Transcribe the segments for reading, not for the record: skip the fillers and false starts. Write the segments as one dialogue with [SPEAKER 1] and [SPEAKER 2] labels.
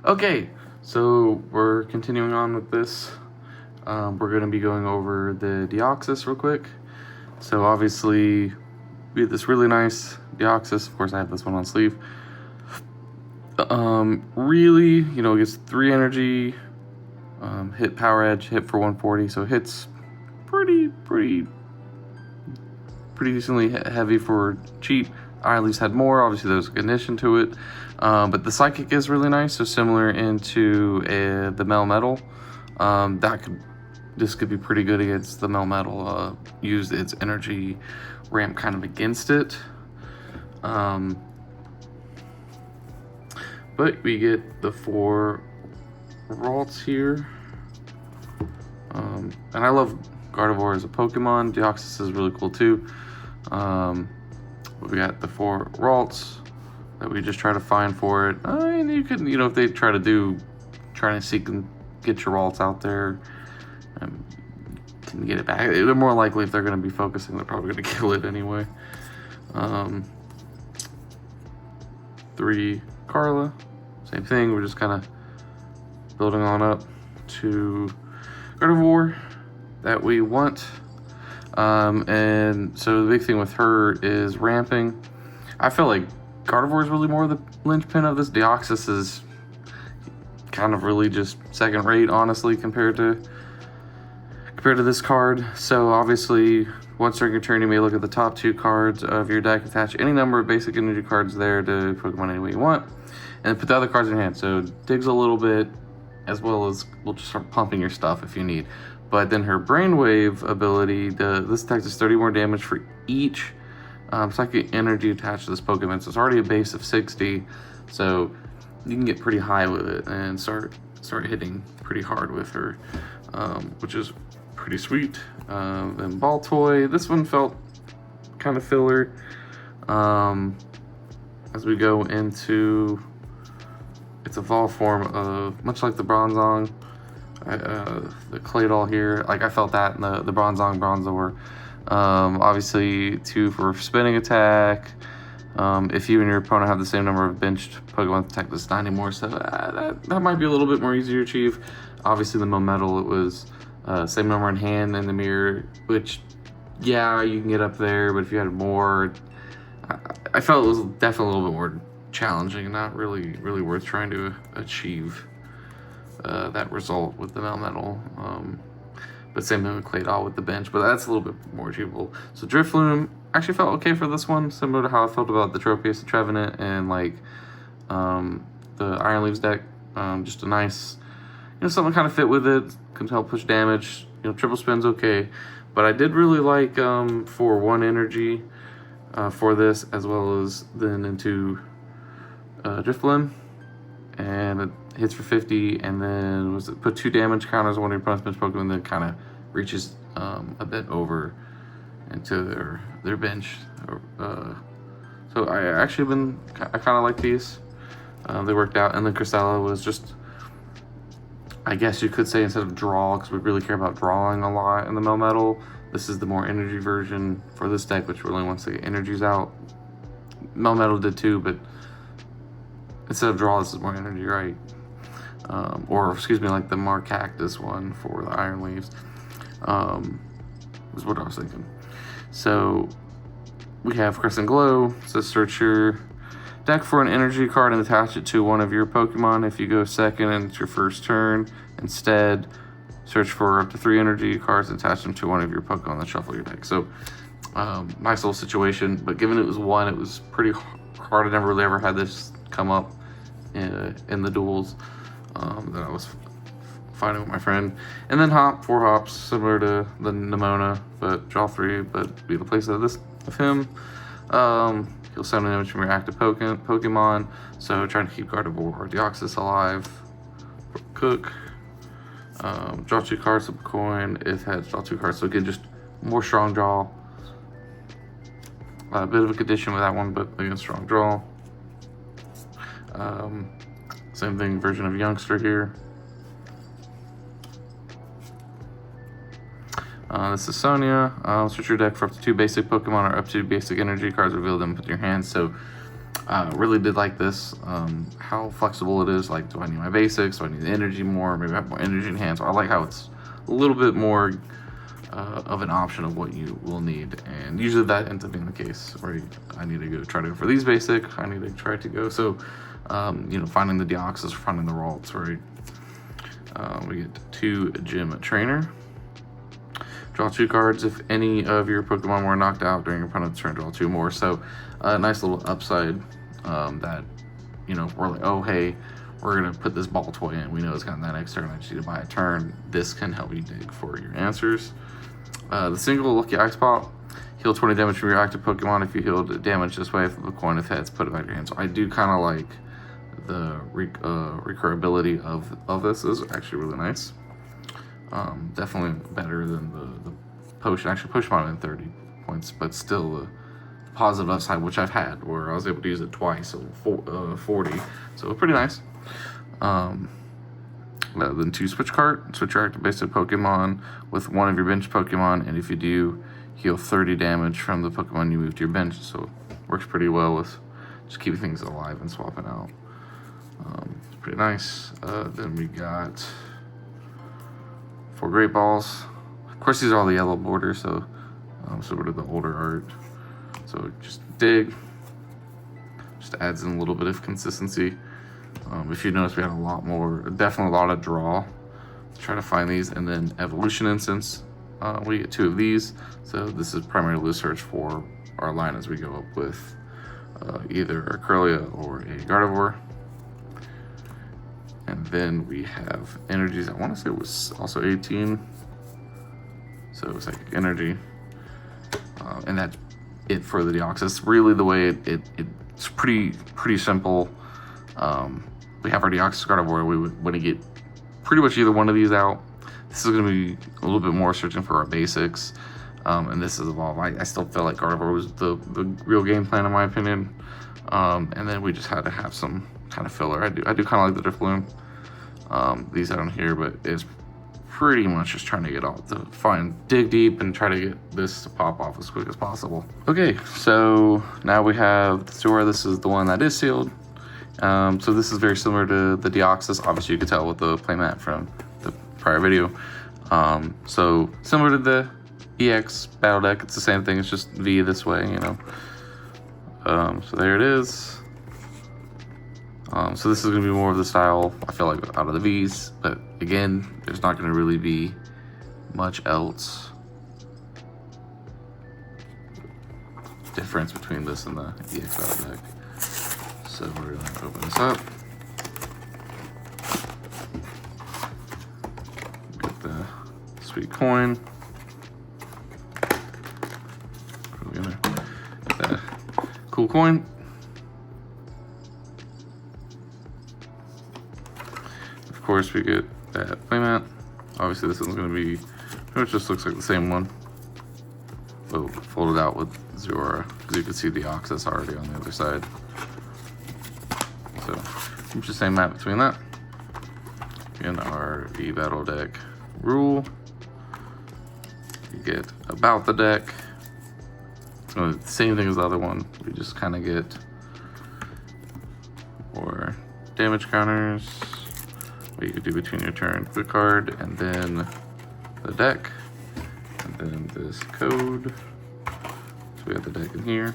[SPEAKER 1] Okay, so we're continuing on with this. We're going to be going over the Deoxys real quick. So obviously, we had this really nice Deoxys. Of course, I have this one on sleeve. Really, it gets 3 energy, hit power edge, hit for 140. So it hits pretty decently heavy for cheap. I at least had more. Obviously, there's a condition to it. But the psychic is really nice. So similar into the Melmetal. This could be pretty good against the Melmetal. Use its energy ramp kind of against it. But we get the 4 Ralts here. And I love Gardevoir as a Pokemon. Deoxys is really cool too. We got the 4 Ralts that we just try to find for it. And you can, if they try to seek and get your Ralts out there, can get it back. They're more likely, if they're going to be focusing, they're probably going to kill it anyway. 3 Carla, same thing. We're just kind of building on up to Gardevoir that we want. And so the big thing with her is ramping. I feel like Gardevoir is really more the linchpin of this. Deoxys is kind of really just second rate, honestly, compared to this card. So obviously, once during your turn, you may look at the top 2 cards of your deck, attach any number of basic energy cards there to Pokemon any way you want, and put the other cards in your hand. So digs a little bit, as well as we'll just start pumping your stuff if you need. But then her Brainwave ability, this attack does 30 more damage for each psychic energy attached to this Pokemon. So it's already a base of 60, so you can get pretty high with it and start hitting pretty hard with her, which is pretty sweet. Then Ball Toy, this one felt kind of filler. As we go into its evolved form of, much like the Bronzong, the Claydol here, like I felt that in the Bronzong Bronzor. Obviously 2 for spinning attack. If you and your opponent have the same number of benched Pokemon attack, this 90 more, so that might be a little bit more easy to achieve. Obviously the Melmetal, it was same number in hand in the mirror, which, yeah, you can get up there, but if you had more, I felt it was definitely a little bit more challenging and not really worth trying to achieve that result with the Melmetal. But same thing with Claydol with the bench, but that's a little bit more achievable. So Drifloon actually felt okay for this one, similar to how I felt about the Tropius and Trevenant and the Iron Leaves deck. Just a nice, something kind of fit with it, can help push damage. Triple Spin's okay, but I did really like for 1 energy for this, as well as then into Drifloon, and it hits for 50, and then put 2 damage counters on one of your opponent's bench Pokemon, then kind of reaches a bit over into their bench. So I kind of like these. They worked out, and then Cristela was just, I guess you could say, instead of draw, because we really care about drawing a lot in the Melmetal, this is the more energy version for this deck, which really wants to get energies out. Melmetal did too, but instead of draw, this is more energy, right? Or excuse me, like the Marcactus one for the Iron Leaves, is what I was thinking. So we have Crescent Glow. So search your deck for an energy card and attach it to one of your Pokemon. If you go second and it's your first turn, instead search for up to 3 energy cards and attach them to one of your Pokemon, then shuffle your deck. So nice little situation, but given it was 1, it was pretty hard. I never really ever had this come up in the duels that I was fighting with my friend. And then Hop, 4 hops, similar to the Nemona, but draw 3, but be the place of him. He'll send an image from your active Pokemon, so trying to keep Gardevoir or Deoxys alive. Cook. Draw 2 cards, flip a coin. If heads, draw 2 cards. So again, just more strong draw. A bit of a condition with that one, but again, strong draw. Same thing, version of Youngster here. This is Sonia. Search your deck for up to 2 basic Pokemon or up to basic energy cards. Reveal them with your hands. So Really did like this, how flexible it is. Like, do I need my basics? Do I need the energy more? Maybe I have more energy in hand. So I like how it's a little bit more of an option of what you will need. And usually that ends up being the case, where I need to try to go for these basic. I need to try to go. So, you know, finding the Deoxys, finding the Ralts, right? We get 2 Gym Trainer. Draw 2 cards. If any of your Pokemon were knocked out during your opponent's turn, draw 2 more. So a nice little upside that, you know, we're like, oh, hey, we're going to put this ball toy in. We know it's got that next turn. I just need to buy a turn. This can help you dig for your answers. The single Lucky Ice Pop. Heal 20 damage from your active Pokemon. If you healed damage this way, flip a coin. If heads, put it back in your hand. So I do kind of like the recurability of this. Is actually really nice. Definitely better than the potion. Actually, potion might have been 30 points, but still the positive upside, which I've had, where I was able to use it twice, so 40. So pretty nice. Then 2 Switch Cart. Switch your active basic Pokemon with one of your bench Pokemon, and if you do, heal 30 damage from the Pokemon you moved to your bench. So works pretty well with just keeping things alive and swapping out. It's pretty nice. Then we got 4 Great Balls. Of course, these are all the yellow border, so similar to the older art. So just dig. Just adds in a little bit of consistency. If you notice, we had a lot more, definitely a lot of draw to try to find these. And then Evolution Instance, we get 2 of these. So this is primarily search for our line as we go up with either a Curlia or a Gardevoir. And then we have energies. I want to say it was also 18. So it's like energy. And that's it for the Deoxys. Really, the way it's pretty simple. We have our Deoxys Gardevoir. We would want to get pretty much either one of these out. This is going to be a little bit more searching for our basics. And this is Evolve. I still feel like Gardevoir was the real game plan, in my opinion. And then we just had to have some kind of filler. I do kind of like the Drifloon. These down here, but it's pretty much just trying to get all to dig deep and try to get this to pop off as quick as possible. Okay, so now we have the Zeraora. This is the one that is sealed. So this is very similar to the Deoxys. Obviously, you could tell with the playmat from the prior video. So similar to the EX battle deck, it's the same thing. It's just V this way, you know. So there it is. So this is going to be more of the style, I feel like, out of the Vs. But again, there's not going to really be much else difference between this and the EX battle deck. So we're going to open this up. Get the sweet coin. We're going to get that cool coin. Of course, we get that playmat. Obviously, this one's going to be pretty much just looks like the same one, but folded out with Zeraora, because you can see the Deoxys already on the other side. So, just the same map between that. In our V Battle deck rule, you get about the deck. It's going to be the same thing as the other one. We just kind of get more damage counters. What you could do between your turn, quick card, and then the deck, and then this code. So we have the deck in here.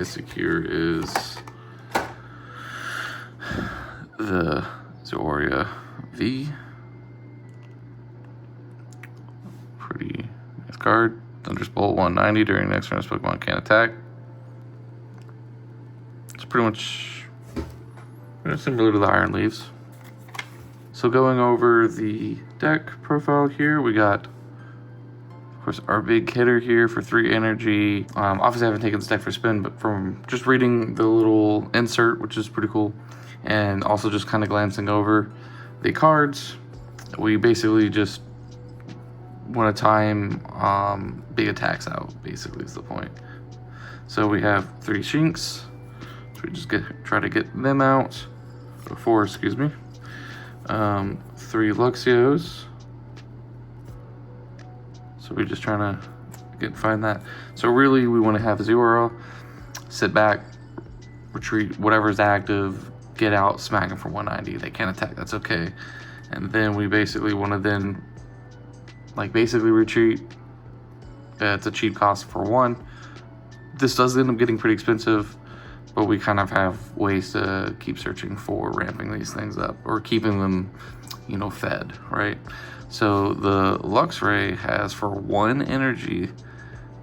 [SPEAKER 1] Secure is the Zeraora V. Pretty nice card. Thunderbolt 190 during next turn, this Pokemon can't attack. It's pretty much similar to the Iron Leaves. So going over the deck profile here, we got, of course, our big hitter here for 3 energy. Obviously, I haven't taken this deck for a spin, but from just reading the little insert, which is pretty cool, and also just kind of glancing over the cards, we basically just want to time big attacks out, basically is the point. So we have 3 Shinx, so we just try to get them out, or 4, excuse me. 3 Luxios. So we're just trying to find that. So really, we want to have Zeraora sit back, retreat whatever's active, get out, smack them for 190. They can't attack, that's okay. And then we basically want to then basically retreat. It's a cheap cost for 1. This does end up getting pretty expensive, but we kind of have ways to keep searching for ramping these things up or keeping them, fed, right? So the Luxray has for 1 energy,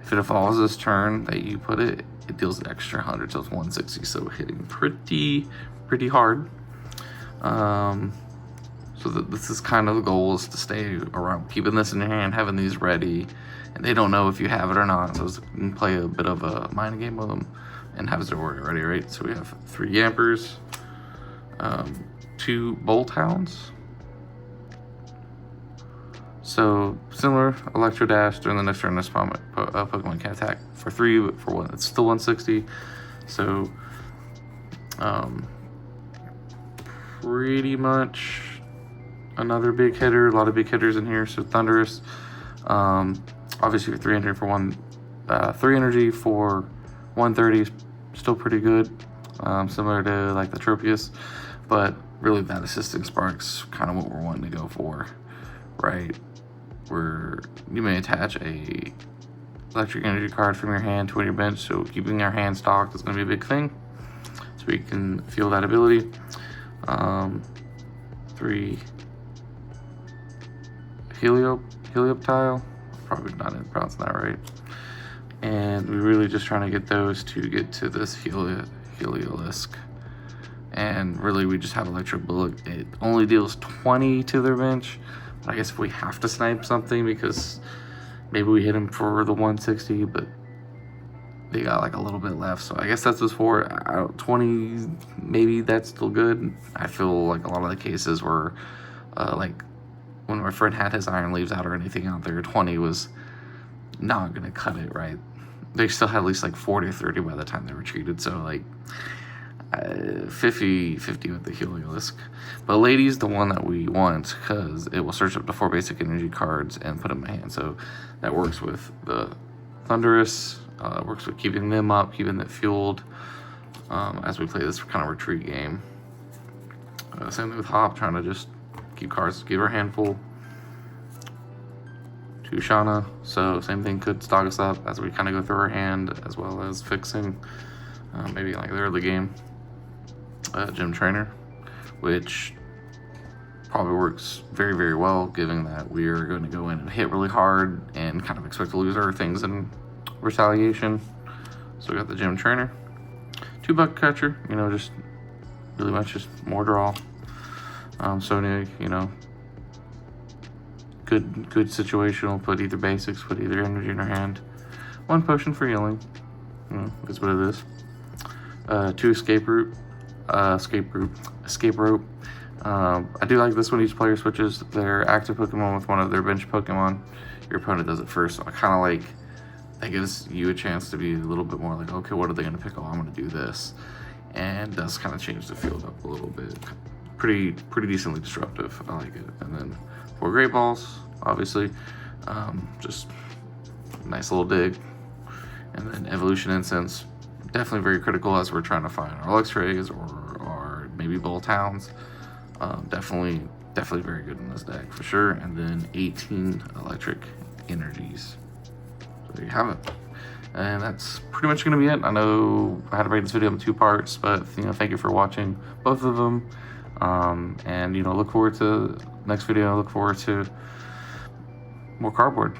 [SPEAKER 1] if it evolves this turn that you put it, it deals an extra 100, so it's 160, so hitting pretty hard. So this is kind of the goal, is to stay around, keeping this in your hand, having these ready, and they don't know if you have it or not, so you can play a bit of a mind game with them and have Zeraora ready, right? So we have 3 Yampers, 2 Bolt Hounds. So similar, Electro Dash during the next turn, this Pokemon can attack for 3, but for 1, it's still 160. So pretty much another big hitter, a lot of big hitters in here. So Thunderous, obviously 300 for 3 energy for 130 is still pretty good, similar to like the Tropius, but really that Assisting Spark's kind of what we're wanting to go for, right? Where you may attach a electric energy card from your hand to your bench, so keeping our hand stocked is going to be a big thing, so we can feel that ability. 3 Helioptile, probably not pronouncing that right, and we're really just trying to get those to get to this Heliolisk. And really we just have Electro Bullet. It only deals 20 to their bench, but I guess if we have to snipe something, because maybe we hit him for the 160, but they got like a little bit left, so I guess that's just for 20, maybe that's still good. I feel like a lot of the cases were like when my friend had his Iron Leaves out or anything out there, 20 was not gonna cut it, right? They still had at least like 40 or 30 by the time they retreated, so like 50-50 with the Heliolisk. But Lady's the one that we want, because it will search up to 4 basic energy cards and put them in my hand, so that works with the Thunderous, works with keeping them up, keeping it fueled as we play this kind of retreat game. Same thing with Hop, trying to just keep cards, keep our hand full. 2 Shauna, so same thing, could stock us up as we kind of go through our hand, as well as fixing maybe like the early game. Gym Trainer, which probably works very well, given that we are going to go in and hit really hard and kind of expect to lose our things in retaliation. So we got the Gym Trainer. 2 Bucket Catcher, just really much just more draw. Sonia, good situational, put either basics, put either energy in her hand. 1 Potion for healing, that's what it is. 2 Escape Rope. I do like this when each player switches their active Pokemon with one of their bench Pokemon. Your opponent does it first, so I kind of like, that gives you a chance to be a little bit more like, okay, what are they going to pick? Oh, I'm going to do this, and does kind of change the field up a little bit. Pretty decently disruptive. I like it. And then 4 Great Balls, obviously, just nice little dig. And then Evolution Incense, definitely very critical as we're trying to find our Luxrays or maybe Bolt Hounds. Definitely very good in this deck for sure. And then 18 Electric Energies. So there you have it. And that's pretty much going to be it. I know I had to break this video in 2 parts, but thank you for watching both of them. And look forward to next video. Look forward to more cardboard.